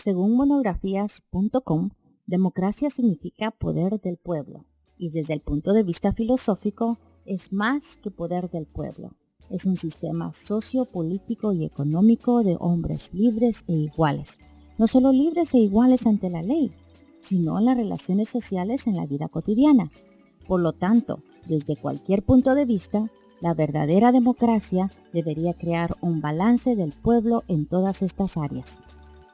Según monografías.com, democracia significa poder del pueblo, y desde el punto de vista filosófico es más que poder del pueblo. Es un sistema sociopolítico y económico de hombres libres e iguales, no solo libres e iguales ante la ley, sino en las relaciones sociales en la vida cotidiana. Por lo tanto, desde cualquier punto de vista, la verdadera democracia debería crear un balance del pueblo en todas estas áreas.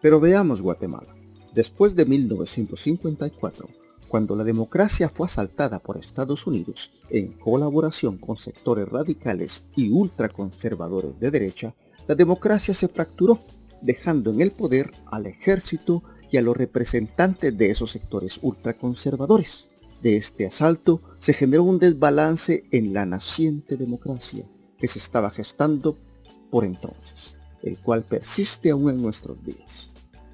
Pero veamos Guatemala. Después de 1954, cuando la democracia fue asaltada por Estados Unidos en colaboración con sectores radicales y ultraconservadores de derecha, la democracia se fracturó, dejando en el poder al ejército y a los representantes de esos sectores ultraconservadores. De este asalto se generó un desbalance en la naciente democracia que se estaba gestando por entonces, el cual persiste aún en nuestros días.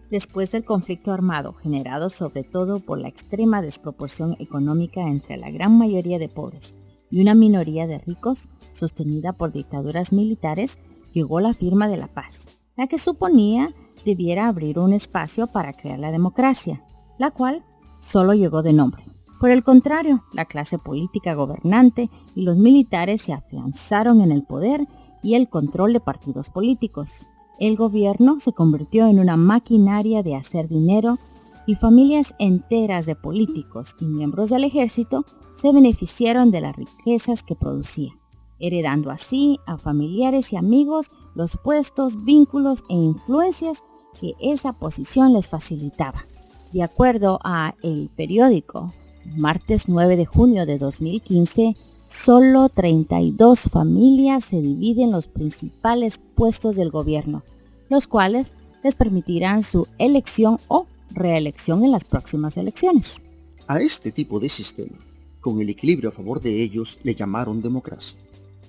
Después del conflicto armado generado sobre todo por la extrema desproporción económica entre la gran mayoría de pobres y una minoría de ricos, sostenida por dictaduras militares, llegó la firma de la paz, la que suponía debiera abrir un espacio para crear la democracia, la cual solo llegó de nombre. Por el contrario, la clase política gobernante y los militares se afianzaron en el poder y el control de partidos políticos. El gobierno se convirtió en una maquinaria de hacer dinero y familias enteras de políticos y miembros del ejército se beneficiaron de las riquezas que producía, heredando así a familiares y amigos los puestos, vínculos e influencias que esa posición les facilitaba. De acuerdo a El Periódico, martes 9 de junio de 2015, solo 32 familias se dividen los principales puestos del gobierno, los cuales les permitirán su elección o reelección en las próximas elecciones. A este tipo de sistema, con el equilibrio a favor de ellos, le llamaron democracia.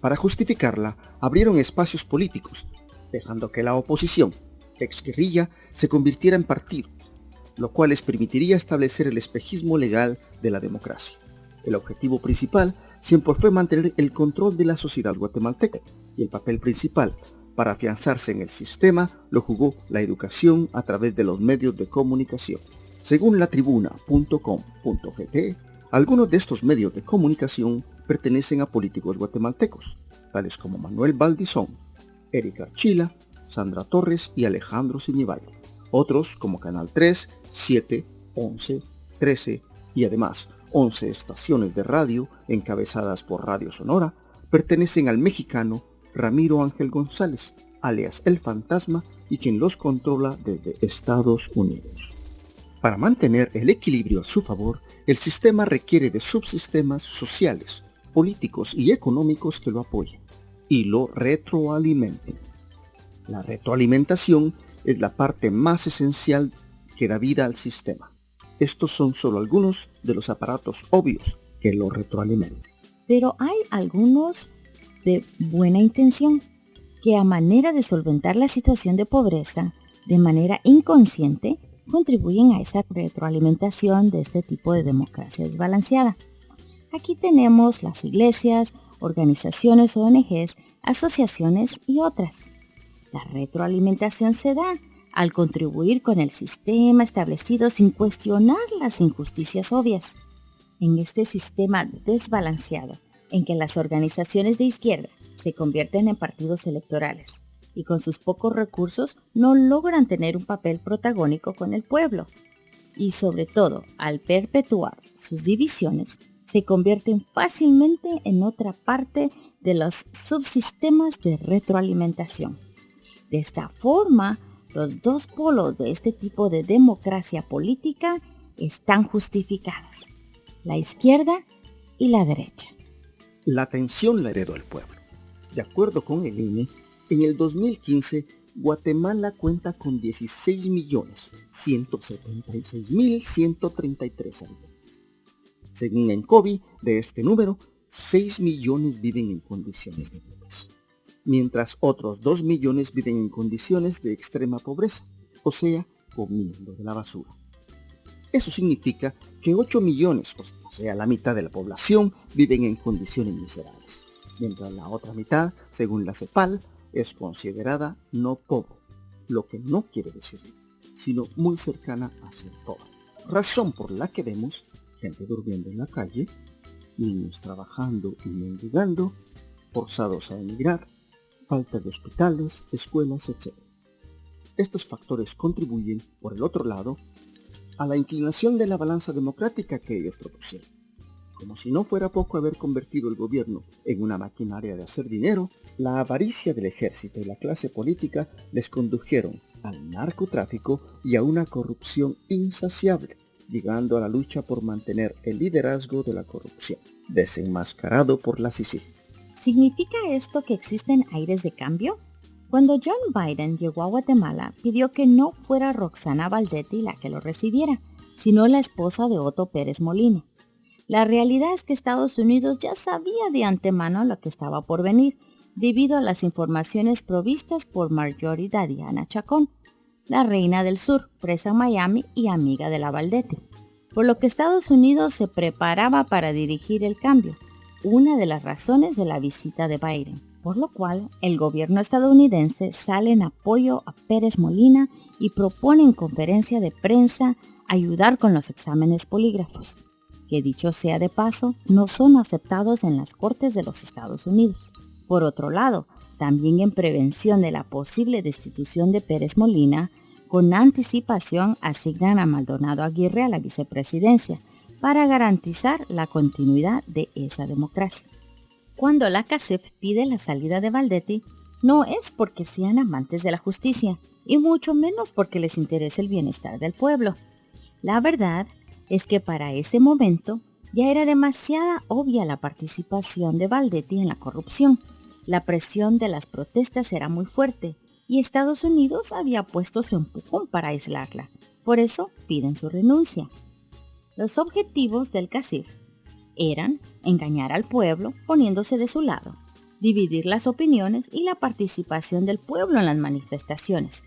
Para justificarla, abrieron espacios políticos, dejando que la oposición, exguerrilla, se convirtiera en partido, lo cual les permitiría establecer el espejismo legal de la democracia. El objetivo principal siempre fue mantener el control de la sociedad guatemalteca, y el papel principal para afianzarse en el sistema lo jugó la educación a través de los medios de comunicación. Según latribuna.com.gt, algunos de estos medios de comunicación pertenecen a políticos guatemaltecos, tales como Manuel Valdizón, Eric Archila, Sandra Torres y Alejandro Ciñibaldi. Otros, como Canal 3, 7, 11, 13 y además 11 estaciones de radio encabezadas por Radio Sonora, pertenecen al mexicano Ramiro Ángel González, alias El Fantasma, y quien los controla desde Estados Unidos. Para mantener el equilibrio a su favor, el sistema requiere de subsistemas sociales, políticos y económicos que lo apoyen y lo retroalimenten. La retroalimentación es la parte más esencial que da vida al sistema. Estos son solo algunos de los aparatos obvios que lo retroalimentan. Pero hay algunos de buena intención que a manera de solventar la situación de pobreza de manera inconsciente contribuyen a esa retroalimentación de este tipo de democracia desbalanceada. Aquí tenemos las iglesias, organizaciones, ONGs, asociaciones y otras. La retroalimentación se da al contribuir con el sistema establecido sin cuestionar las injusticias obvias. En este sistema desbalanceado, en que las organizaciones de izquierda se convierten en partidos electorales y con sus pocos recursos no logran tener un papel protagónico con el pueblo. Y sobre todo, al perpetuar sus divisiones, se convierten fácilmente en otra parte de los subsistemas de retroalimentación. De esta forma, los dos polos de este tipo de democracia política están justificados: la izquierda y la derecha. La tensión la heredó el pueblo. De acuerdo con el INE, en el 2015, Guatemala cuenta con 16.176.133 habitantes. Según ENCOBI, de este número, 6 millones viven en condiciones de pobreza, mientras otros 2 millones viven en condiciones de extrema pobreza, o sea, comiendo de la basura. Eso significa que 8 millones, o sea, la mitad de la población, viven en condiciones miserables, mientras la otra mitad, según la CEPAL, es considerada no pobre, lo que no quiere decir rica, sino muy cercana a ser pobre. Razón por la que vemos gente durmiendo en la calle, niños trabajando y mendigando, forzados a emigrar, falta de hospitales, escuelas, etc. Estos factores contribuyen, por el otro lado, a la inclinación de la balanza democrática que ellos propusieron. Como si no fuera poco haber convertido el gobierno en una maquinaria de hacer dinero, la avaricia del ejército y la clase política les condujeron al narcotráfico y a una corrupción insaciable, llegando a la lucha por mantener el liderazgo de la corrupción, desenmascarado por la CICIG. ¿Significa esto que existen aires de cambio? Cuando John Biden llegó a Guatemala, pidió que no fuera Roxana Baldetti la que lo recibiera, sino la esposa de Otto Pérez Molina. La realidad es que Estados Unidos ya sabía de antemano lo que estaba por venir, debido a las informaciones provistas por Marjorie Dadiana Chacón, la reina del sur, presa en Miami y amiga de la Baldetti, por lo que Estados Unidos se preparaba para dirigir el cambio, una de las razones de la visita de Biden, por lo cual el gobierno estadounidense sale en apoyo a Pérez Molina y propone en conferencia de prensa ayudar con los exámenes polígrafos, que dicho sea de paso, no son aceptados en las Cortes de los Estados Unidos. Por otro lado, también en prevención de la posible destitución de Pérez Molina, con anticipación asignan a Maldonado Aguirre a la vicepresidencia para garantizar la continuidad de esa democracia. Cuando la CACIF pide la salida de Baldetti, no es porque sean amantes de la justicia, y mucho menos porque les interese el bienestar del pueblo. La verdad es que para ese momento ya era demasiada obvia la participación de Baldetti en la corrupción. La presión de las protestas era muy fuerte y Estados Unidos había puesto su empujón para aislarla. Por eso piden su renuncia. Los objetivos del CACIF eran engañar al pueblo poniéndose de su lado, dividir las opiniones y la participación del pueblo en las manifestaciones,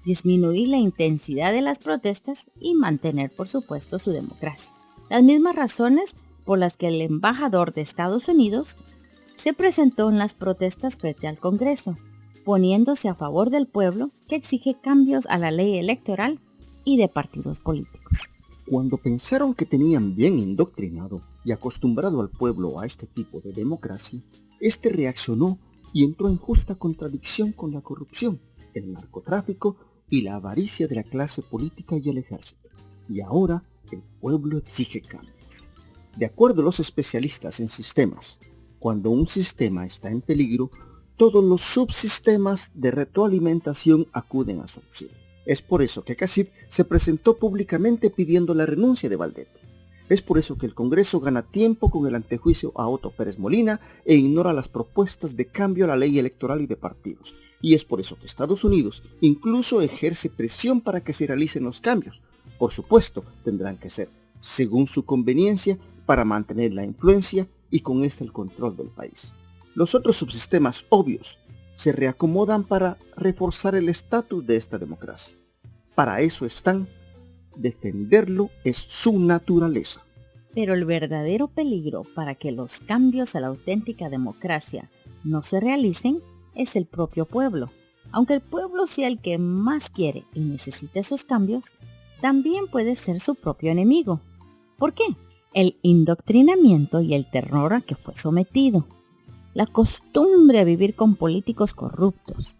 disminuir la intensidad de las protestas y mantener, por supuesto, su democracia. Las mismas razones por las que el embajador de Estados Unidos se presentó en las protestas frente al Congreso, poniéndose a favor del pueblo que exige cambios a la ley electoral y de partidos políticos. Cuando pensaron que tenían bien indoctrinado y acostumbrado al pueblo a este tipo de democracia, este reaccionó y entró en justa contradicción con la corrupción, el narcotráfico y la avaricia de la clase política y el ejército. Y ahora el pueblo exige cambios. De acuerdo a los especialistas en sistemas, cuando un sistema está en peligro, todos los subsistemas de retroalimentación acuden a su auxilio. Es por eso que CACIF se presentó públicamente pidiendo la renuncia de Baldetti. Es por eso que el Congreso gana tiempo con el antejuicio a Otto Pérez Molina e ignora las propuestas de cambio a la ley electoral y de partidos. Y es por eso que Estados Unidos incluso ejerce presión para que se realicen los cambios. Por supuesto, tendrán que ser según su conveniencia para mantener la influencia y con esta el control del país. Los otros subsistemas obvios se reacomodan para reforzar el estatus de esta democracia. Para eso están. Defenderlo es su naturaleza. Pero el verdadero peligro para que los cambios a la auténtica democracia no se realicen es el propio pueblo. Aunque el pueblo sea el que más quiere y necesita esos cambios, también puede ser su propio enemigo. ¿Por qué? El indoctrinamiento y el terror a que fue sometido, la costumbre a vivir con políticos corruptos,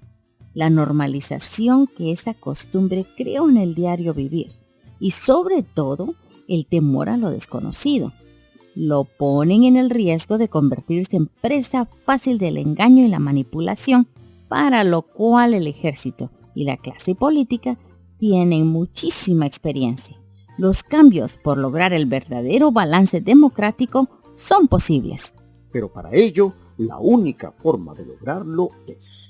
la normalización que esa costumbre creó en el diario vivir y sobre todo el temor a lo desconocido. Lo ponen en el riesgo de convertirse en presa fácil del engaño y la manipulación, para lo cual el ejército y la clase política tienen muchísima experiencia. Los cambios por lograr el verdadero balance democrático son posibles. Pero para ello, la única forma de lograrlo es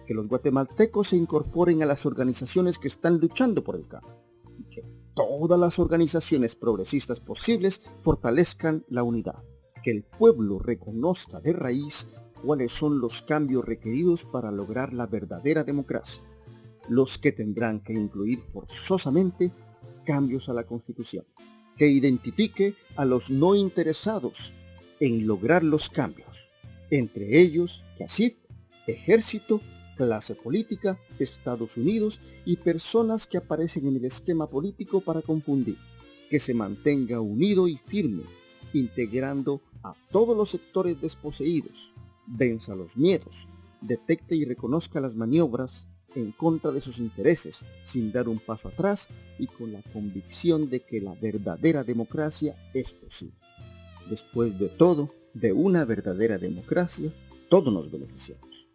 que los guatemaltecos se incorporen a las organizaciones que están luchando por el cambio y que todas las organizaciones progresistas posibles fortalezcan la unidad, que el pueblo reconozca de raíz cuáles son los cambios requeridos para lograr la verdadera democracia, los que tendrán que incluir forzosamente cambios a la Constitución, que identifique a los no interesados en lograr los cambios, entre ellos CACIF, Ejército clase política, Estados Unidos y personas que aparecen en el esquema político para confundir. Que se mantenga unido y firme, integrando a todos los sectores desposeídos, venza los miedos, detecte y reconozca las maniobras en contra de sus intereses, sin dar un paso atrás y con la convicción de que la verdadera democracia es posible. Después de todo, de una verdadera democracia, todos nos beneficiamos.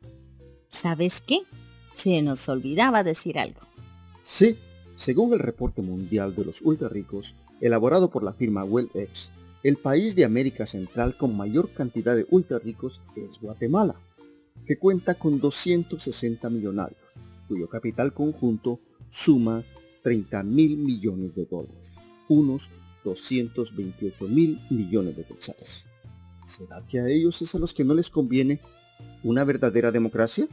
¿Sabes qué? Se nos olvidaba decir algo. Sí, según el reporte mundial de los ultrarricos, elaborado por la firma WellEx, el país de América Central con mayor cantidad de ultrarricos es Guatemala, que cuenta con 260 millonarios, cuyo capital conjunto suma 30.000 millones de dólares, unos 228.000 millones de quetzales. ¿Será que a ellos es a los que no les conviene una verdadera democracia?